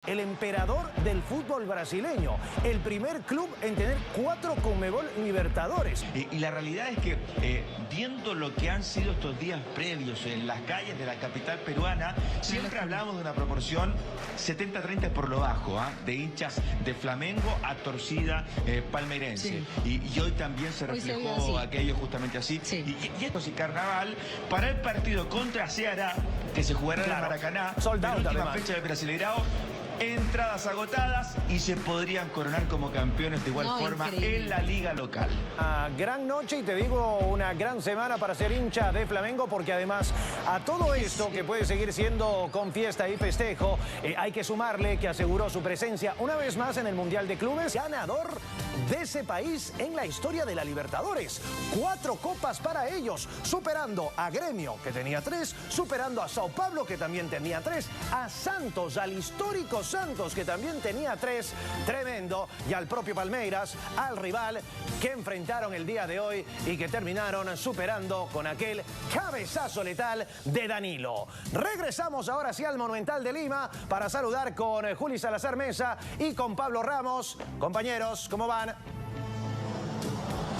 El emperador del fútbol brasileño, el primer club en tener 4 Conmebol Libertadores. Y la realidad es que viendo lo que han sido estos días previos en las calles de la capital peruana, siempre hablamos de una proporción 70-30 por lo bajo, de hinchas de Flamengo a torcida palmeirense. Sí. Y hoy también se reflejó aquello justamente así. Sí. Y esto sí, Carnaval, para el partido contra Ceará, que se jugará en el Maracaná, la última fecha del Brasileirao. Entradas agotadas y se podrían coronar como campeones de igual forma en la liga local. Gran noche y te digo una gran semana para ser hincha de Flamengo, porque además a todo esto que puede seguir siendo con fiesta y festejo, hay que sumarle que aseguró su presencia una vez más en el Mundial de Clubes, ganador de ese país en la historia de la Libertadores. 4 copas para ellos, superando a Gremio, que tenía 3, superando a Sao Paulo, que también tenía 3, a Santos, al histórico Santos, que también tenía 3, tremendo, y al propio Palmeiras, al rival que enfrentaron el día de hoy y que terminaron superando con aquel cabezazo letal de Danilo. Regresamos ahora sí al Monumental de Lima para saludar con Juli Salazar Mesa y con Pablo Ramos. Compañeros, ¿cómo van?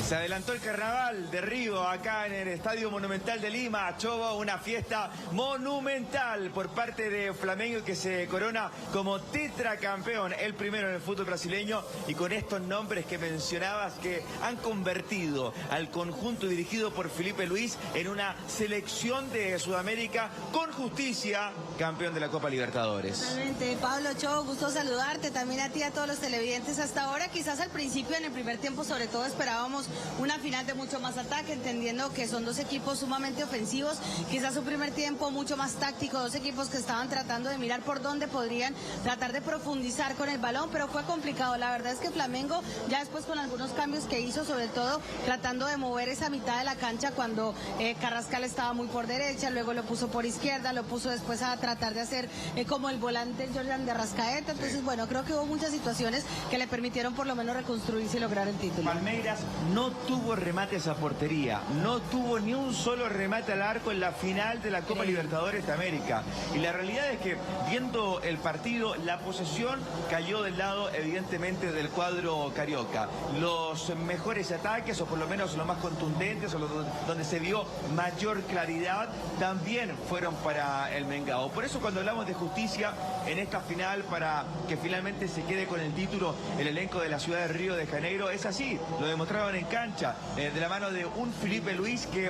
Se adelantó el Carnaval de Río acá en el Estadio Monumental de Lima. Chobo, una fiesta monumental por parte de Flamengo, que se corona como tetracampeón, el primero en el fútbol brasileño, y con estos nombres que mencionabas que han convertido al conjunto dirigido por Felipe Luis en una selección de Sudamérica con justicia, campeón de la Copa Libertadores. Totalmente. Pablo, Chobo, gusto saludarte, también a ti y a todos los televidentes. Hasta ahora, quizás al principio, en el primer tiempo sobre todo, esperábamos una final de mucho más ataque, entendiendo que son dos equipos sumamente ofensivos, quizás un primer tiempo mucho más táctico, dos equipos que estaban tratando de mirar por dónde podrían tratar de profundizar con el balón, pero fue complicado. La verdad es que Flamengo, ya después con algunos cambios que hizo, sobre todo tratando de mover esa mitad de la cancha cuando Carrascal estaba muy por derecha, luego lo puso por izquierda, lo puso después a tratar de hacer como el volante Jordan de Arrascaeta. Entonces, bueno, creo que hubo muchas situaciones que le permitieron por lo menos reconstruirse y lograr el título. Palmeiras no tuvo remates a portería, no tuvo ni un solo remate al arco en la final de la Copa Libertadores de América. Y la realidad es que, viendo el partido, la posesión cayó del lado, evidentemente, del cuadro carioca. Los mejores ataques, o por lo menos los más contundentes, o donde se vio mayor claridad, también fueron para el Mengao. Por eso, cuando hablamos de justicia en esta final, para que finalmente se quede con el título el elenco de la ciudad de Río de Janeiro, es así, lo demostraron en cancha, de la mano de un Felipe Luis que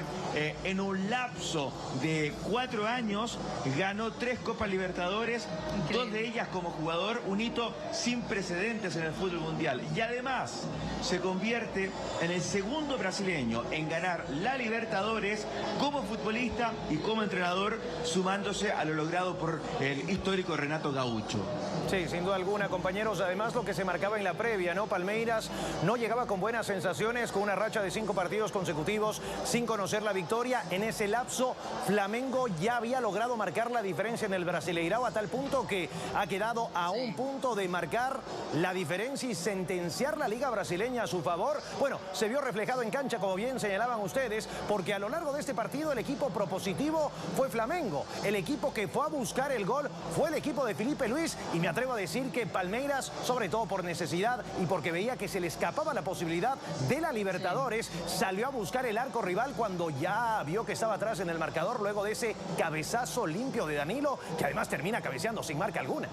en un lapso de 4 años ganó 3 Copas Libertadores, 2 de ellas como jugador, un hito sin precedentes en el fútbol mundial. Y además se convierte en el segundo brasileño en ganar la Libertadores como futbolista y como entrenador, sumándose a lo logrado por el histórico Renato Gaúcho. Sí, sin duda alguna, compañeros. Además, lo que se marcaba en la previa, ¿no? Palmeiras no llegaba con buenas sensaciones, con una racha de 5 partidos consecutivos sin conocer la victoria. En ese lapso, Flamengo ya había logrado marcar la diferencia en el Brasileirao, a tal punto que ha quedado a un punto de marcar la diferencia y sentenciar la Liga Brasileña a su favor. Bueno, se vio reflejado en cancha, como bien señalaban ustedes, porque a lo largo de este partido el equipo propositivo fue Flamengo. El equipo que fue a buscar el gol fue el equipo de Felipe Luis, y me atrevo a decir que Palmeiras, sobre todo por necesidad y porque veía que se le escapaba la posibilidad de la Libertadores, salió a buscar el arco rival cuando ya vio que estaba atrás en el marcador, luego de ese cabezazo limpio de Danilo, que además termina cabeceando sin marca alguna.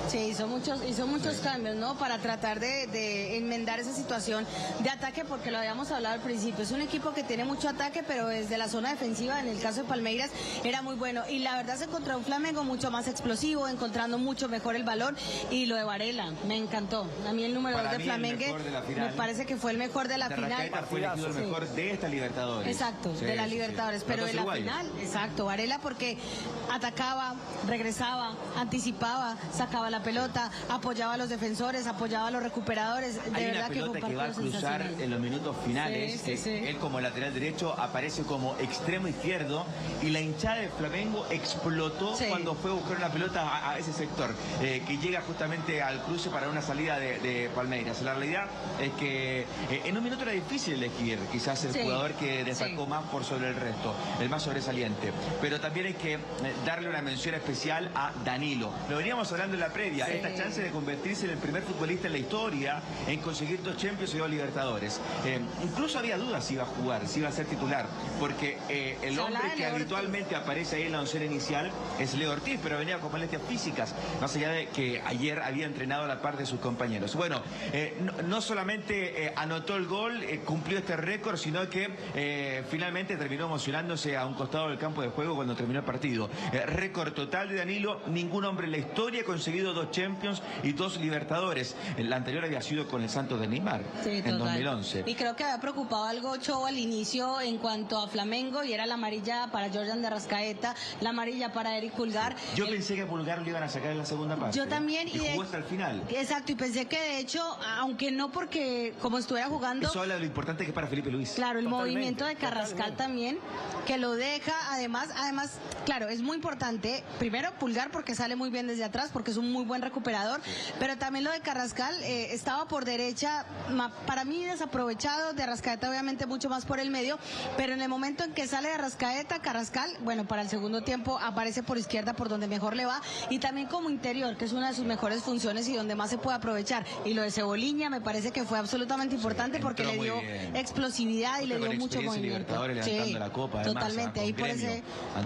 Sí, hizo muchos cambios, ¿no? Para tratar de enmendar esa situación de ataque, porque lo habíamos hablado al principio. Es un equipo que tiene mucho ataque, pero desde la zona defensiva, en el caso de Palmeiras, era muy bueno. Y la verdad se encontró un Flamengo mucho más explosivo, encontrando mucho mejor el balón. Y lo de Varela, me encantó. A mí el número 2 de Flamengo me parece que fue el mejor de la final. Fue elegido el mejor de esta Libertadores. Exacto, de la Libertadores, pero de la final, exacto. Varela, porque atacaba, regresaba, anticipaba, sacaba la la pelota, apoyaba a los defensores, apoyaba a los recuperadores. De Hay verdad una pelota que va a cruzar en los minutos finales. Él como lateral derecho aparece como extremo izquierdo y la hinchada de Flamengo explotó cuando fue a buscar una pelota a ese sector, que llega justamente al cruce para una salida de Palmeiras. La realidad es que en un minuto era difícil elegir quizás el jugador que destacó más por sobre el resto, el más sobresaliente. Pero también hay que darle una mención especial a Danilo. Lo veníamos hablando en la previa, esta chance de convertirse en el primer futbolista en la historia en conseguir 2 Champions y 2 Libertadores. Incluso había dudas si iba a jugar, si iba a ser titular, porque el hombre que habitualmente aparece ahí en la oncena inicial es Leo Ortiz, pero venía con molestias físicas, más allá de que ayer había entrenado a la par de sus compañeros. Bueno, no solamente anotó el gol, cumplió este récord, sino que finalmente terminó emocionándose a un costado del campo de juego cuando terminó el partido. Récord total de Danilo, ningún hombre en la historia ha conseguido 2 Champions y 2 Libertadores. La anterior había sido con el Santos de Neymar, en 2011. Y creo que había preocupado algo Cho al inicio en cuanto a Flamengo, y era la amarilla para Jordan de Arrascaeta, la amarilla para Eric Pulgar. Yo pensé que a Pulgar lo iban a sacar en la segunda parte. Yo también. Y jugó hasta el final. Exacto, y pensé que de hecho, aunque no porque como estuviera jugando... Eso habla de lo importante que es para Felipe Luis. Claro, el movimiento de Carrascal también, que lo deja, además, claro, es muy importante, primero Pulgar porque sale muy bien desde atrás, porque es un muy buen recuperador, pero también lo de Carrascal, estaba por derecha, para mí desaprovechado, de Arrascaeta obviamente mucho más por el medio, pero en el momento en que sale de Arrascaeta, Carrascal, bueno, para el segundo tiempo aparece por izquierda, por donde mejor le va, y también como interior, que es una de sus mejores funciones y donde más se puede aprovechar. Y lo de Ceboliña me parece que fue absolutamente importante porque le dio explosividad y le dio mucho movimiento. La copa, además, totalmente, ahí por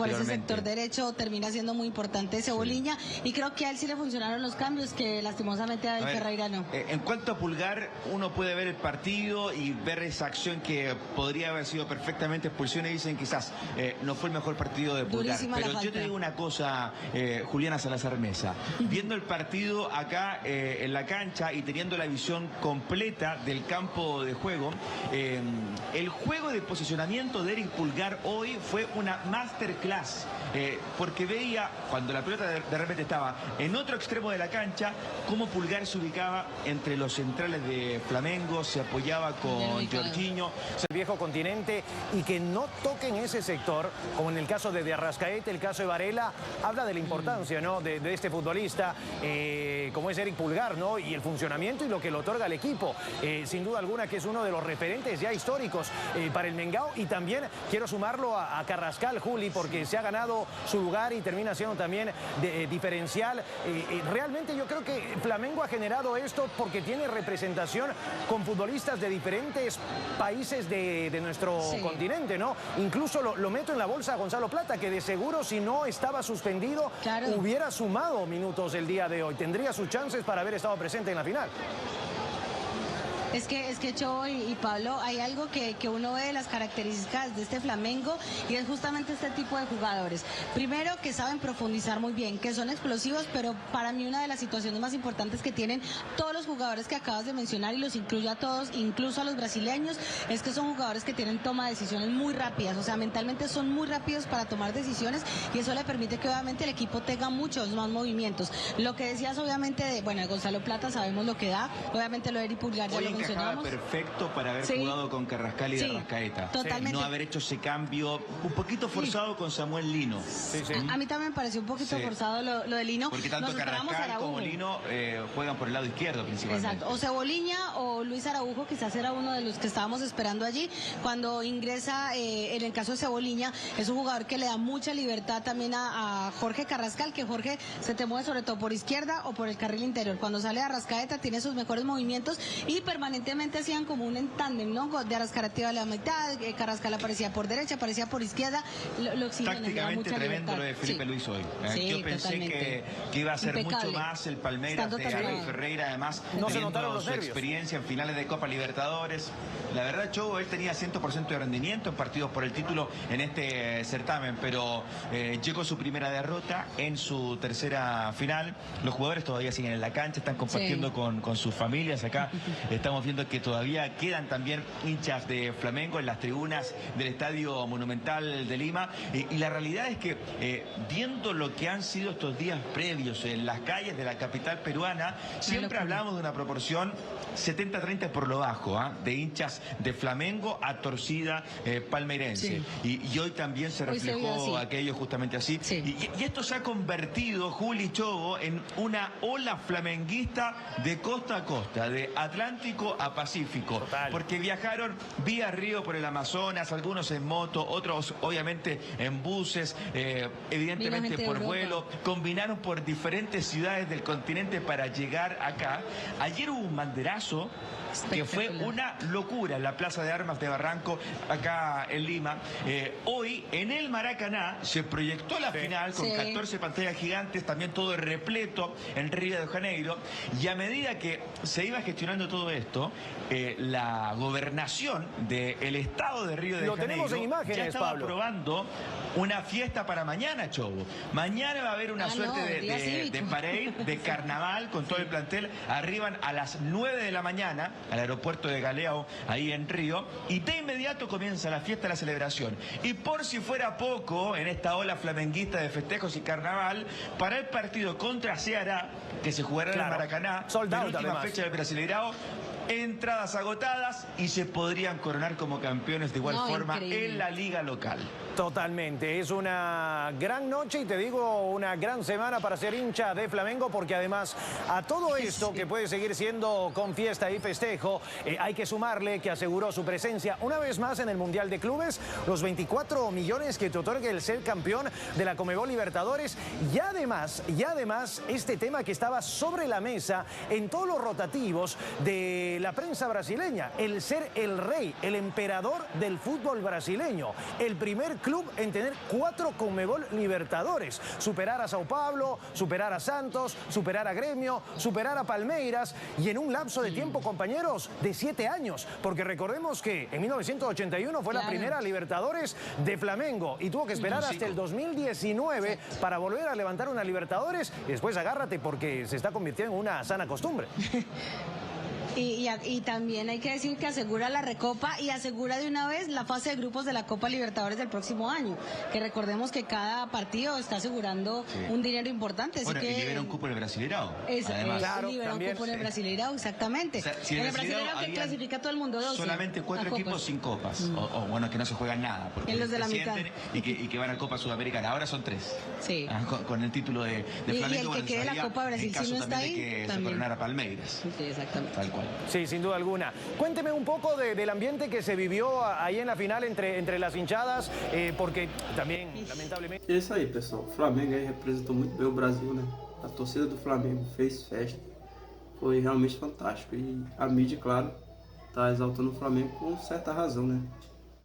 ese sector derecho termina siendo muy importante Ceboliña, y creo que a él sí le funcionaron los cambios que lastimosamente a David Ferreira no. En cuanto a Pulgar, uno puede ver el partido y ver esa acción que podría haber sido perfectamente expulsión, y dicen quizás no fue el mejor partido de Pulgar. Pero yo te digo una cosa, Juliana Salazar Mesa, viendo el partido acá en la cancha y teniendo la visión completa del campo de juego, el juego de posicionamiento de Eric Pulgar hoy fue una masterclass, porque veía cuando la pelota de repente estaba en otro extremo de la cancha, cómo Pulgar se ubicaba entre los centrales de Flamengo, se apoyaba con Jorginho. El viejo continente, y que no toquen ese sector, como en el caso de Arrascaeta, el caso de Varela, habla de la importancia, ¿no?, de este futbolista, como es Eric Pulgar, ¿no?, y el funcionamiento y lo que le otorga al equipo. Sin duda alguna que es uno de los referentes ya históricos para el Mengao, y también quiero sumarlo a Carrascal, Juli, porque se ha ganado su lugar y termina siendo también diferencial. Realmente yo creo que Flamengo ha generado esto porque tiene representación con futbolistas de diferentes países de nuestro continente, ¿no? Incluso lo meto en la bolsa a Gonzalo Plata, que de seguro si no estaba suspendido hubiera sumado minutos el día de hoy. Tendría sus chances para haber estado presente en la final. Es que Cho y Pablo, hay algo que uno ve de las características de este Flamengo, y es justamente este tipo de jugadores. Primero, que saben profundizar muy bien, que son explosivos, pero para mí una de las situaciones más importantes que tienen todos los jugadores que acabas de mencionar, y los incluyo a todos, incluso a los brasileños, es que son jugadores que tienen toma de decisiones muy rápidas, o sea, mentalmente son muy rápidos para tomar decisiones, y eso le permite que obviamente el equipo tenga muchos más movimientos. Lo que decías obviamente de Gonzalo Plata, sabemos lo que da, obviamente lo de Eric Pulgar ya lo encajaba perfecto para haber jugado con Carrascal y de Arrascaeta. Totalmente. No haber hecho ese cambio un poquito forzado con Samuel Lino. A mí también me pareció un poquito forzado lo de Lino. Porque tanto Carrascal como Lino juegan por el lado izquierdo principalmente. Exacto. O Ceboliña o Luis Araujo quizás era uno de los que estábamos esperando allí. Cuando ingresa, en el caso de Ceboliña, es un jugador que le da mucha libertad también a Jorge Carrascal, que Jorge se te mueve sobre todo por izquierda o por el carril interior. Cuando sale de Arrascaeta tiene sus mejores movimientos, y permanentemente hacían como un tándem, ¿no? De Arrascaeta a la mitad, Carrascal aparecía por derecha, aparecía por izquierda, lo exigen. Tácticamente tremendo lo de Felipe Luis hoy. Yo pensé que iba a ser mucho más el Palmeiras de David Ferreira, además teniendo su experiencia en finales de Copa Libertadores. La verdad, Cho, él tenía 100% de rendimiento en partidos por el título en este certamen, pero llegó su primera derrota en su tercera final. Los jugadores todavía siguen en la cancha, están compartiendo con sus familias. Acá estamos estamos viendo que todavía quedan también hinchas de Flamengo en las tribunas del Estadio Monumental de Lima. Y la realidad es que viendo lo que han sido estos días previos en las calles de la capital peruana, siempre hablamos de una proporción 70-30 por lo bajo, de hinchas de Flamengo a torcida palmeirense. Sí. Y hoy también se reflejó aquello justamente así. Sí. Y esto se ha convertido, Juli, Chobo, en una ola flamenguista de costa a costa, de Atlántico a Pacífico. Total. Porque viajaron vía río por el Amazonas, algunos en moto, otros obviamente en buses, evidentemente por vuelo, combinaron por diferentes ciudades del continente para llegar acá. Ayer hubo un banderazo que fue una locura en la Plaza de Armas de Barranco, acá en Lima. Hoy, en el Maracaná, se proyectó la final con 14 pantallas gigantes, también todo repleto en Río de Janeiro. Y a medida que se iba gestionando todo esto, la gobernación del estado de Río de Janeiro en imágenes, ya estaba Pablo, aprobando una fiesta para mañana, Chobo. Mañana va a haber una suerte de parade, de carnaval con todo el plantel. Arriban a las 9 de la mañana al aeropuerto de Galeão, ahí en Río, y de inmediato comienza la fiesta, la celebración. Y por si fuera poco, en esta ola flamenguista de festejos y carnaval, para el partido contra Ceará, que se jugará en el Maracaná, la última fecha del Brasileirao, entradas agotadas y se podrían coronar como campeones de igual forma en la liga local. Totalmente, es una gran noche y te digo una gran semana para ser hincha de Flamengo, porque además a todo esto que puede seguir siendo con fiesta y festejo, hay que sumarle que aseguró su presencia una vez más en el Mundial de Clubes, los 24 millones que te otorga el ser campeón de la Conmebol Libertadores y además este tema que estaba sobre la mesa en todos los rotativos de la prensa brasileña, el ser el rey, el emperador del fútbol brasileño, el primer club en tener 4 Conmebol Libertadores, superar a Sao Paulo, superar a Santos, superar a Gremio, superar a Palmeiras, y en un lapso de tiempo, compañeros, de 7 años, porque recordemos que en 1981 fue la primera Libertadores de Flamengo y tuvo que esperar hasta el 2019 para volver a levantar una Libertadores, y después agárrate porque se está convirtiendo en una sana costumbre. Y también hay que decir que asegura la Recopa y asegura de una vez la fase de grupos de la Copa Libertadores del próximo año, que recordemos que cada partido está asegurando un dinero importante. Bueno, así que y libera un cupo en el Brasileirao. Libera un cupo en el Brasileirao, exactamente. O sea, si en el Brasileirao que clasifica a todo el mundo 12. Solamente 4 equipos sin copas, o bueno, que no se juegan nada, porque en los de la mitad. Y que van a Copa Sudamericana. Ahora son 3. Sí. Con el título de Flamengo. Y el que quede la Copa Brasil, si no está ahí, que se coronara Palmeiras. Sí, exactamente. Tal cual. Sí, sin duda alguna. Cuénteme un poco del ambiente que se vivió ahí en la final entre las hinchadas, porque también, lamentablemente... É isso aí, pessoal. O Flamengo aí representou muito bem o Brasil, né? A torcida do Flamengo fez festa. Foi realmente fantástico. E a mídia, claro, tá exaltando o Flamengo com certa razão, né?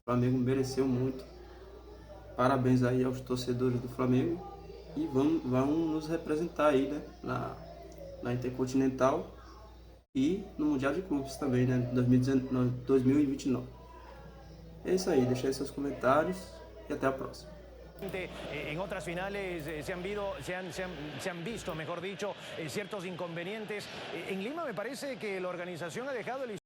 O Flamengo mereceu muito. Parabéns aí aos torcedores do Flamengo. E vão nos representar aí, né? Na Intercontinental e no Mundial de Clubes também, né? 2029. É isso aí, deixa aí seus comentários e até a próxima. En otras finales se han visto, mejor dicho, ciertos inconvenientes. En Lima me parece que la organización ha dejado el